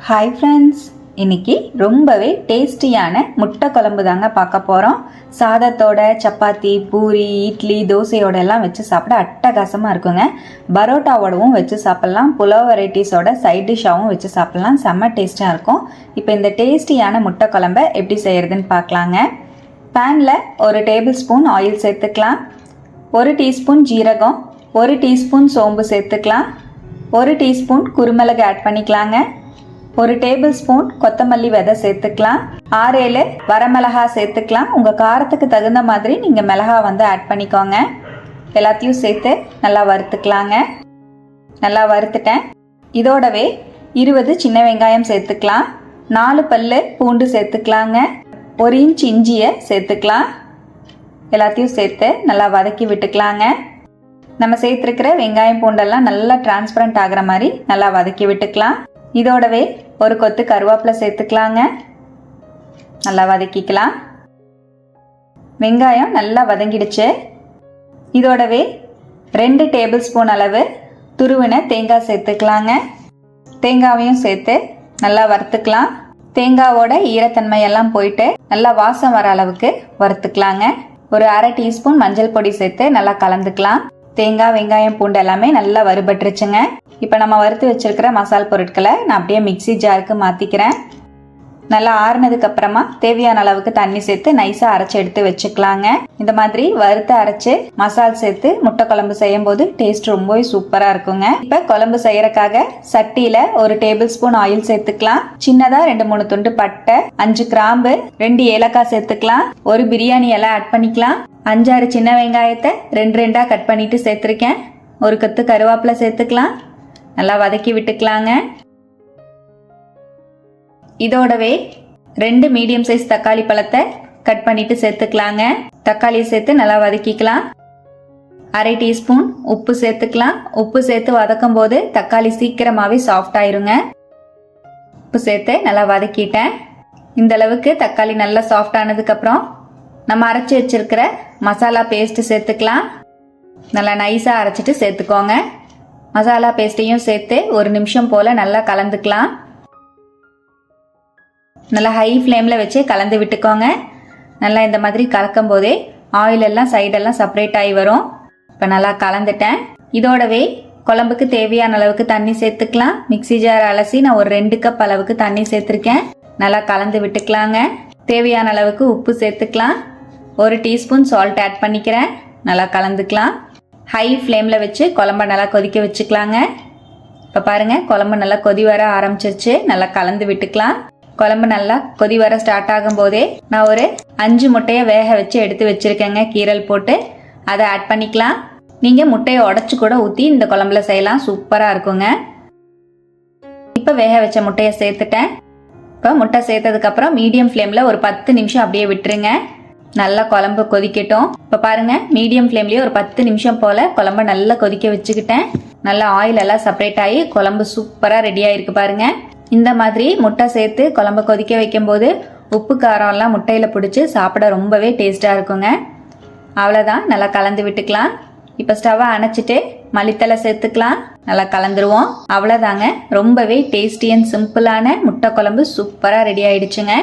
Hi friends, இன்னைக்கு ரொம்பவே டேஸ்டியான முட்டை குழம்பு தாங்க பார்க்க போகிறோம். சாதத்தோட, சப்பாத்தி, பூரி, இட்லி, தோசையோட எல்லாம் வச்சு சாப்பிட அட்டகாசமாக இருக்குங்க. பரோட்டாவோடவும் வச்சு சாப்பிட்லாம், புலாவ் வெரைட்டிஸோட சைட் டிஷ்ஷாகவும் வச்சு சாப்பிட்லாம். செம்ம டேஸ்ட்டாக இருக்கும். இப்போ இந்த டேஸ்டியான முட்டை குழம்பை எப்படி செய்கிறதுன்னு பார்க்கலாங்க. பேனில் ஒரு டேபிள் ஸ்பூன் ஆயில் சேர்த்துக்கலாம். 1 டீஸ்பூன் ஜீரகம், 1 டீஸ்பூன் சோம்பு சேர்த்துக்கலாம். 1 டீஸ்பூன் குருமிளகு ஆட் பண்ணிக்கலாங்க. 1 டேபிள் ஸ்பூன் கொத்தமல்லி விதை சேர்த்துக்கலாம். 6-7 வரமிளகா சேர்த்துக்கலாம். உங்கள் காரத்துக்கு தகுந்த மாதிரி நீங்கள் மிளகா ஆட் பண்ணிக்கோங்க. எல்லாத்தையும் சேர்த்து நல்லா வறுத்துக்கலாங்க. நல்லா வறுத்துட்டேன். இதோடவே 20 சின்ன வெங்காயம் சேர்த்துக்கலாம். 4 பல்லு பூண்டு சேர்த்துக்கலாங்க. 1 இன்ச் இஞ்சியை சேர்த்துக்கலாம். எல்லாத்தையும் சேர்த்து நல்லா வதக்கி விட்டுக்கலாங்க. நம்ம சேர்த்துருக்கிற வெங்காயம் பூண்டெல்லாம் நல்லா டிரான்ஸ்பரண்ட் ஆகிற மாதிரி நல்லா வதக்கி விட்டுக்கலாம். இதோடவே ஒரு கொத்து கருவேப்பிலை சேர்த்துக்கலாங்க. நல்லா வதக்கிக்கலாம். வெங்காயம் நல்லா வதங்கிடுச்சு. இதோடவே 2 டேபிள் ஸ்பூன் அளவு துருவின தேங்காய் சேர்த்துக்கலாங்க. தேங்காவையும் சேர்த்து நல்லா வறுத்துக்கலாம். தேங்காவோட ஈரத்தன்மையெல்லாம் போயிட்டு நல்லா வாசம் வர அளவுக்கு வறுத்துக்கலாங்க. ஒரு 1/2 டீஸ்பூன் மஞ்சள் பொடி சேர்த்து நல்லா கலந்துக்கலாம். தேங்காய், வெங்காயம், பூண்டு எல்லாமே நல்லா வறுபட்டுருச்சுங்க. இப்போ நம்ம வறுத்து வச்சிருக்கிற மசால் பொருட்களை நான் அப்படியே மிக்ஸி ஜாருக்கு மாற்றிக்கிறேன். நல்லா ஆறுனதுக்கு அப்புறமா தேவையான அளவுக்கு தண்ணி சேர்த்து நைஸாக அரைச்சி எடுத்து வச்சுக்கலாங்க. இந்த மாதிரி வறுத்து அரைச்சி மசால் சேர்த்து முட்டை குழம்பு செய்யும் போது டேஸ்ட் ரொம்பவே சூப்பராக இருக்குங்க. இப்போ குழம்பு செய்யறதுக்காக சட்டியில் 1 டேபிள் ஸ்பூன் ஆயில் சேர்த்துக்கலாம். சின்னதாக 2-3 துண்டு பட்டை, 5 கிராம்பு, 2 ஏலக்காய் சேர்த்துக்கலாம். 1 பிரியாணி இலை ஆட் பண்ணிக்கலாம். 5-6 சின்ன வெங்காயத்தை 2-2 கட் பண்ணிட்டு சேர்த்துருக்கேன். 1 கொத்து கருவேப்பிலை சேர்த்துக்கலாம். நல்லா வதக்கி விட்டுக்கலாங்க. இதோடவே 2 மீடியம் சைஸ் தக்காளி பழத்தை கட் பண்ணிட்டு சேர்த்துக்கலாங்க. தக்காளியை சேர்த்து நல்லா வதக்கிக்கலாம். 1/2 டீஸ்பூன் உப்பு சேர்த்துக்கலாம். உப்பு சேர்த்து வதக்கும் போது தக்காளி சீக்கிரமாவே சாஃப்ட் ஆயிருங்க. உப்பு சேர்த்து நல்லா வதக்கிட்டேன். இந்த அளவுக்கு தக்காளி நல்லா சாஃப்ட் ஆனதுக்கு அப்புறம் நம்ம அரைச்சி வச்சிருக்கிற மசாலா பேஸ்ட் சேர்த்துக்கலாம். நல்லா நைஸாக அரைச்சிட்டு சேர்த்துக்கோங்க. மசாலா பேஸ்ட்டையும் சேர்த்து 1 நிமிஷம் போல நல்லா கலந்துக்கலாம். நல்லா ஹை ஃப்ளேமில் வச்சு கலந்து விட்டுக்கோங்க. நல்லா இந்த மாதிரி கலக்கும் போதே ஆயில் எல்லாம் சைடெல்லாம் செப்பரேட் ஆகி வரும். இப்போ நல்லா கலந்துட்டேன். இதோடவே குழம்புக்கு தேவையான அளவுக்கு தண்ணி சேர்த்துக்கலாம். மிக்ஸி ஜார் அலசி நான் ஒரு 2 கப் அளவுக்கு தண்ணி சேர்த்துருக்கேன். நல்லா கலந்து விட்டுக்கலாங்க. தேவையான அளவுக்கு உப்பு சேர்த்துக்கலாம். 1 டீஸ்பூன் சால்ட் ஆட் பண்ணிக்கிறேன். நல்லா கலந்துக்கலாம். ஹை ஃப்ளேமில் வச்சு குழம்ப நல்லா கொதிக்க வச்சுக்கலாங்க. இப்போ பாருங்கள், குழம்பு நல்லா கொதி வர ஆரம்பிச்சிருச்சு. நல்லா கலந்து விட்டுக்கலாம். குழம்பு நல்லா கொதி வர ஸ்டார்ட் ஆகும் போதே நான் ஒரு 5 முட்டையை வேக வச்சு எடுத்து வச்சுருக்கேங்க. கீரல் போட்டு அதை ஆட் பண்ணிக்கலாம். நீங்கள் முட்டையை உடச்சி கூட ஊற்றி இந்த குழம்புல செய்யலாம். சூப்பராக இருக்குங்க. இப்போ வேக வச்ச முட்டையை சேர்த்துட்டேன். இப்போ முட்டை சேர்த்ததுக்கப்புறம் மீடியம் ஃப்ளேமில் ஒரு 10 நிமிஷம் அப்படியே விட்டுருங்க. நல்லா குழம்பு கொதிக்கட்டும். இப்போ பாருங்கள், மீடியம் ஃப்ளேம்லேயே ஒரு 10 நிமிஷம் போல் குழம்பு நல்லா கொதிக்க வச்சுக்கிட்டேன். நல்லா ஆயில் எல்லாம் செப்பரேட் ஆகி குழம்பு சூப்பராக ரெடி ஆகிருக்கு பாருங்கள். இந்த மாதிரி முட்டை சேர்த்து குழம்பு கொதிக்க வைக்கும்போது உப்பு காரம் எல்லாம் முட்டையில் பிடிச்சி சாப்பிட ரொம்பவே டேஸ்ட்டாக இருக்குங்க. அவ்வளோதான், நல்லா கலந்து விட்டுக்கலாம். இப்போ ஸ்டவ்வை அணைச்சிட்டு மல்லித்தலை சேர்த்துக்கலாம். நல்லா கலந்துருவோம். அவ்வளோதாங்க, ரொம்பவே டேஸ்டி அண்ட் சிம்பிளான முட்டை குழம்பு சூப்பராக ரெடி ஆயிடுச்சுங்க.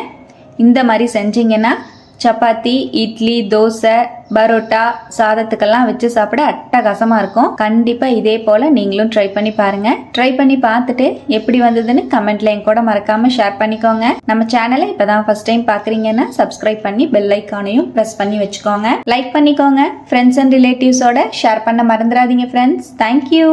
இந்த மாதிரி செஞ்சிங்கன்னா சப்பாத்தி, இட்லி, தோசை, பரோட்டா, சாதத்துக்கெல்லாம் வச்சு சாப்பிட அட்டகாசமாக இருக்கும். கண்டிப்பாக இதே போல் நீங்களும் ட்ரை பண்ணி பாருங்கள். ட்ரை பண்ணி பார்த்துட்டு எப்படி வந்ததுன்னு கமெண்ட்ல என் கூட மறக்காமல் ஷேர் பண்ணிக்கோங்க. நம்ம சேனலை இப்போ தான் ஃபர்ஸ்ட் டைம் பார்க்குறீங்கன்னா சப்ஸ்கிரைப் பண்ணி பெல் ஐக்கானையும் ப்ரெஸ் பண்ணி வச்சுக்கோங்க. லைக் பண்ணிக்கோங்க. ஃப்ரெண்ட்ஸ் அண்ட் ரிலேட்டிவ்ஸோட ஷேர் பண்ண மறந்துடாதீங்க ஃப்ரெண்ட்ஸ். தேங்க்யூ.